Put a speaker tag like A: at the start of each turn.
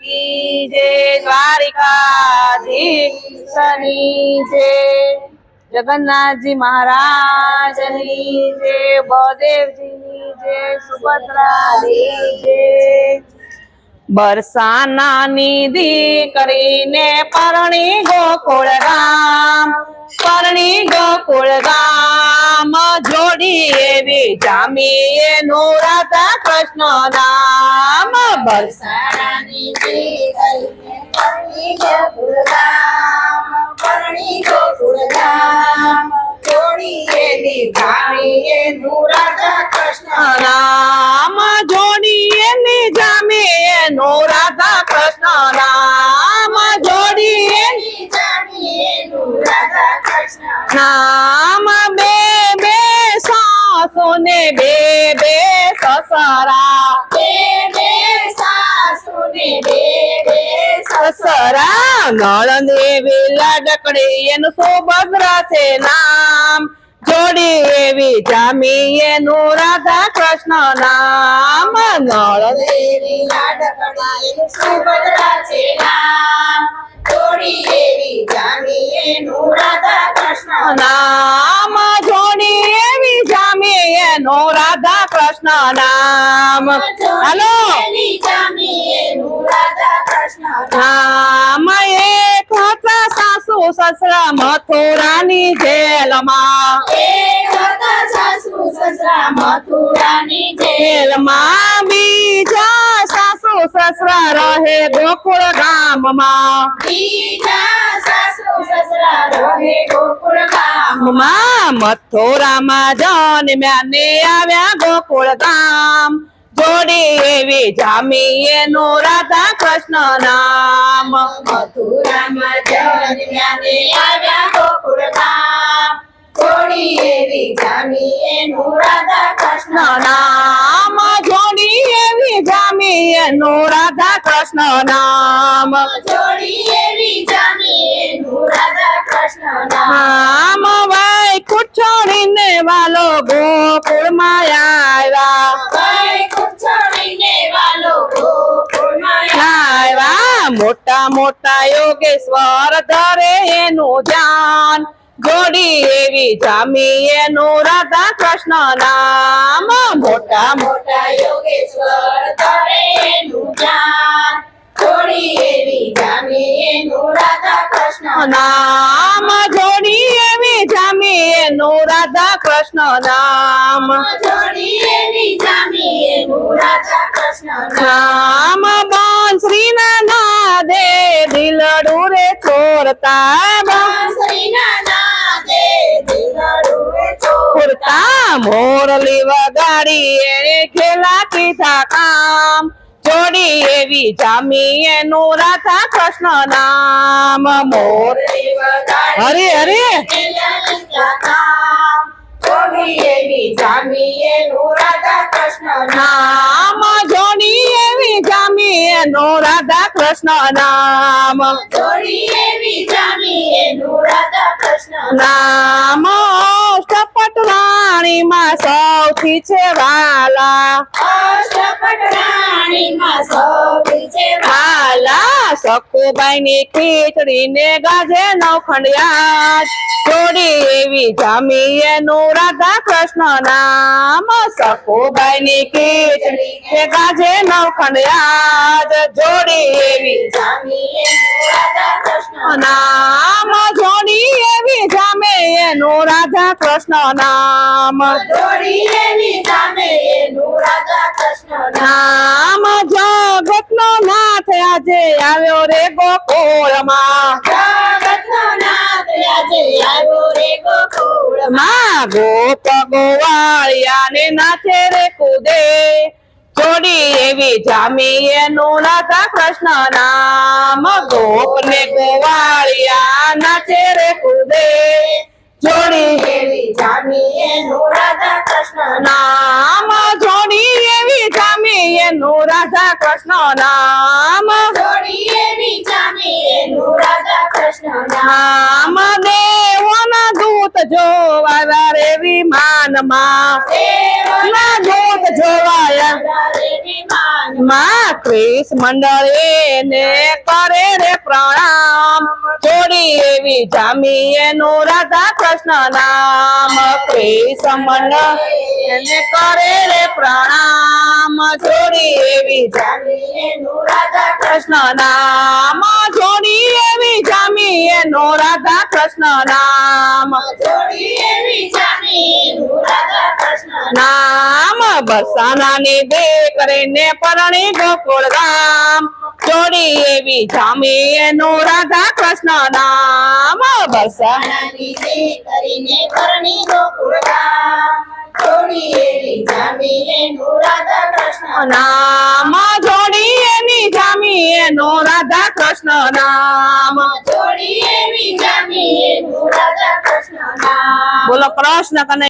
A: કી જય, દ્વારિકાધીશની જય, જગન્નાથજી મહારાજની જય, બળદેવજીની જય, સુભદ્રાની જય। બરસાના નિધિ કરીને પરણી ગોકુળ ગામ જોડી એવી જામી એનું રાધા કૃષ્ણ નામ।
B: બરસાના નિધિ કરીને પરણી ગોકુળ ગામ જોડી એવી જામી એનું રાધા કૃષ્ણ
A: નામ જોડી એની જામી એનું રાધા કૃષ્ણ નામ જોડી એની
B: જામી એનું રાધા કૃષ્ણ
A: નામ। બે બે સાસુ ને બે બે સસરા,
B: બે બે સાસુ ને બે બે
A: સસરા નળ દેવી લાડકડી એનું સુભદ્રા છે નામ જોડી એવી જામી એનું રાધા કૃષ્ણ નામ। નળ
B: દેવી લાડકડી એનું સુભદ્રા છે નામ જોડી એવી જામી એનું રાધા કૃષ્ણ
A: નામ જોડી એવી જામી એનું રાધા કૃષ્ણ નામ। હાલો
B: જામી એનું રાધા કૃષ્ણ
A: નામ। એક હતા સાસુ સસરા મથુરાની જેલમાં,
B: એક હતા સાસુ સસરા મથુરાની
A: જેલમાં બીજા સાસુ સસરા રહે ગોકુળ ગામમાં,
B: બીજા સાસુ સસરા રહે ગોકુળ
A: ગામમાં મથુરામાં જન્મ્યા ને આવ્યા ગોકુળ ગામ જોડી એવી જામી એનું રાધા કૃષ્ણ નામ।
B: મથુરામાં જન્મ્યા ને આવ્યા ગોકુળ ગામ જોડી એવી જામી એનું રાધા કૃષ્ણ
A: નામ જોડી એવી જામી એનું રાધા કૃષ્ણ નામ।
B: જોડી એવી જામી એનું રાધા કૃષ્ણ
A: નામ વૈકુંઠ છોડીને વાલો ગોકુળમાં આવ્યા,
B: છોડીને વાલો ગોકુળમાં
A: આવ્યા મોટા મોટા યોગેશ્વર ધરે એનું ધ્યાન જોડી એવી જામી એનું રાધા કૃષ્ણ નામ। મોટા
B: મોટા યોગેશ્વર ધરે એનું ધ્યાન જોડી એવી જામી એનું રાધા કૃષ્ણ
A: નામ જોડી એવી જામી એનું રાધા કૃષ્ણ નામ।
B: જોડી એવી જામી એનું રાધા કૃષ્ણ
A: નામ બંશ્રીના નાદે દિલડું રે છોડતા,
B: બાંસરીના નાદે દિલડું રે
A: છોડતા મોરલી વગાડી એને ખેલા કીધા કામ જોડી એવી જામી એનું રાધા કૃષ્ણ નામ। મોરલી હરે હરે
B: જોડી એવી જામી એનું રાધા કૃષ્ણ
A: નામ જોડી એવી જામી એનું રાધા કૃષ્ણ નામ।
B: જોડી એવી જામી એનું રાધા કૃષ્ણ
A: નામ અષ્ટપટ રાણીમાં સૌથી છે વાલા,
B: અષ્ટપટ રાણીમાં સૌથી છે
A: વાલા સખુબાઈ ની ખીચડી ને ગાજે નવખંડિયા જોડી એવી જામી એનું રાધા કૃષ્ણ નામ। સખુબાઈ ની ખીચડી ને ગાજે નવખંડિયા જોડી એવી
B: જામી એનું રાધા કૃષ્ણ
A: નામ જોડી એવી જામે એનું રાધા કૃષ્ણ નામ।
B: જોડી એવી જામે એનું રાધા કૃષ્ણ
A: નામ જગતનો નાથ આજે આવ્યો રે ગોકુળમાં,
B: જગતનો નાથ આજે આવ્યો રે ગોકુળમાં
A: ગોપ ગોવાળિયા ને નાચે રે કુદે જોડી એવી જામી એનું રાધા કૃષ્ણ નામ। ગોપ ને ગોવાળિયા નાચે રે કુદે જોડી
B: એવી જામી એનું રાધા કૃષ્ણ
A: નામ જોડી એવી જામી એનું રાધા કૃષ્ણ નામ।
B: જોડી એવી જામી એનું રાધા કૃષ્ણ
A: નામ દેવોના દૂત જોવા રે વિમાનમાં, ના દૂત જોવાયા માં ક્રિસ મંડળ એને કરે રે પ્રણામ જોડી એવી જામી એનું રાધા કૃષ્ણ નામ ક્રિસ મંડળ એને કરે રે પ્રણામ જોડી એવી
B: જામી એનું રાધા
A: કૃષ્ણ નામ જોડી એવી જામી એનું રાધા કૃષ્ણ નામ
B: જોડી એવી જામી એનું રાધા કૃષ્ણ
A: નામ બરસાનાની દીકરીને પરણી ગોકુળ ગામ જોડી એવી જામી એનું રાધા કૃષ્ણ નામ બરસાના
B: નાની દીકરીને પરણી ગોકુળ ગામ જોડી એવી જામી એનું રાધા કૃષ્ણ
A: નામ જોડી એની જામી એનું રાધા કૃષ્ણ નામ
B: જોડી એવી જામી એનું રાધા કૃષ્ણ નામ
A: બોલો કૃષ્ણ કનૈયા